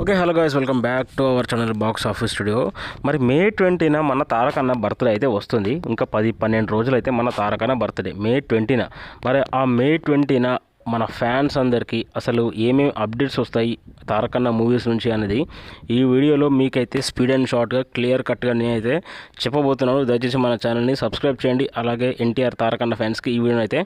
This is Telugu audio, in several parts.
Okay, hello guys, welcome back to our channel box office studio. మరి మే 20న మన తారకన్న బర్త్డే అయితే వస్తుంది. ఇంకా 10-12 రోజులు అయితే మన తారకన్న బర్త్డే మే 20న. మరి ఆ మే 20న మన ఫ్యాన్స్ అందరికీ అసలు ఏమేమి అప్డేట్స్ వస్తాయి తారకన్న మూవీస్ నుంచి అనేది ఈ వీడియోలో మీకైతే స్పీడ్ అండ్ షార్ట్గా క్లియర్ కట్గా నేనైతే చెప్పబోతున్నాను. దయచేసి మన ఛానల్ని సబ్స్క్రైబ్ చేయండి. అలాగే ఎన్టీఆర్ తారకన్న ఫ్యాన్స్కి ఈ వీడియోని అయితే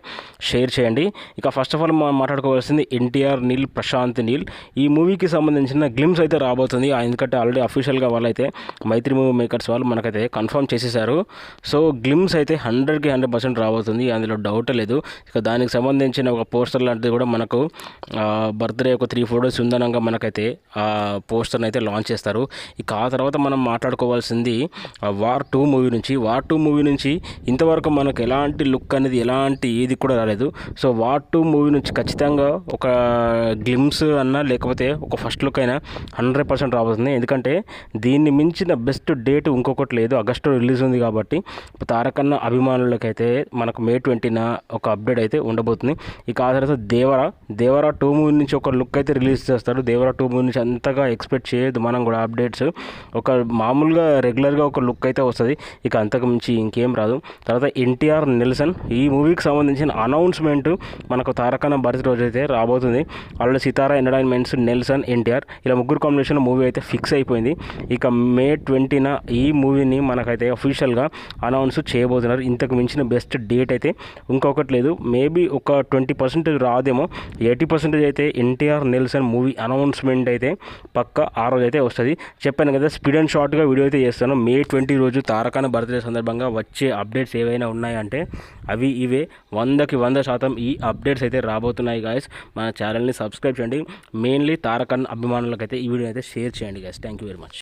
షేర్ చేయండి. ఇక ఫస్ట్ ఆఫ్ ఆల్ మనం మాట్లాడుకోవాల్సింది ఎన్టీఆర్ నీల్, ప్రశాంత్ నీల్. ఈ మూవీకి సంబంధించిన గ్లిమ్స్ అయితే రాబోతుంది. ఎందుకంటే ఆల్రెడీ అఫీషియల్గా వాళ్ళైతే మైత్రి మూవీ మేకర్స్ వాళ్ళు మనకైతే కన్ఫర్మ్ చేసేసారు. సో గ్లిమ్స్ అయితే 100కి 100% రాబోతుంది, అందులో డౌట్ లేదు. ఇక దానికి సంబంధించిన ఒక పోస్టర్ లాంటిది కూడా మనకు బర్త్డే ఒక 3-4 డేస్ ఉందనగా మనకైతే ఆ పోస్టర్ని అయితే లాంచ్ చేస్తారు. ఇక ఆ తర్వాత మనం మాట్లాడుకోవాల్సింది వార్ 2 మూవీ నుంచి. వార్ 2 మూవీ నుంచి ఇంతవరకు మనకు ఎలాంటి లుక్ అనేది ఎలాంటి ఏది కూడా రాలేదు. సో వార్ 2 మూవీ నుంచి ఖచ్చితంగా ఒక గ్లిమ్స్ అన్నా లేకపోతే ఒక ఫస్ట్ లుక్ అయినా 100% రాబోతుంది. ఎందుకంటే దీన్ని మించిన బెస్ట్ డేట్ ఇంకొకటి లేదు. ఆగస్టు రిలీజ్ ఉంది కాబట్టి తారకన్న అభిమానులకైతే మనకు మే 20న ఒక అప్డేట్ అయితే ఉండబోతుంది. ఇక ఆ తర్వాత దేవరా 2 మూవీ నుంచి ఒక లుక్ అయితే రిలీజ్ చేస్తారు. దేవరా 2 మూవీ నుంచి అంతగా ఎక్స్పెక్ట్ చేయదు మనం కూడా అప్డేట్స్. ఒక మామూలుగా రెగ్యులర్గా ఒక లుక్ అయితే వస్తుంది. ఇక అంతకు మించి ఇంకేం రాదు. తర్వాత ఎన్టీఆర్ నెల్సన్, ఈ మూవీకి సంబంధించిన అనౌన్స్మెంట్ మనకు తారకన్న బర్త్ రోజు అయితే రాబోతుంది. ఆల్రెడీ సితారా ఎంటర్టైన్మెంట్స్, నెల్సన్, ఎన్టీఆర్ ఇలా ముగ్గురు కాంబినేషన్ మూవీ అయితే ఫిక్స్ అయిపోయింది. ఇక మే 20న ఈ మూవీని మనకైతే అఫీషియల్గా అనౌన్స్ చేయబోతున్నారు. ఇంతకు మించిన బెస్ట్ డేట్ అయితే ఇంకొకటి లేదు. మేబీ ఒక 20% రాదేమో, 80% అయితే ఎన్టీఆర్ నెల్సన్ మూవీ అనౌన్స్మెంట్ అయితే పక్క ఆ రోజు అయితే వస్తుంది. చెప్పాను కదా, స్పీడ్ అండ్ షార్ట్గా వీడియో అయితే చేస్తాను. మే 20 రోజు తారకన్న బర్త్డే సందర్భంగా వచ్చే అప్డేట్స్ ఏవైనా ఉన్నాయంటే అవి ఇవే. 100% ఈ అప్డేట్స్ అయితే రాబోతున్నాయి గాయస్. మన ఛానల్ని సబ్స్క్రైబ్ చేయండి. మెయిన్లీ తారకన్న అభిమానులకైతే ఈ వీడియో అయితే షేర్ చేయండి guys. Thank you very much.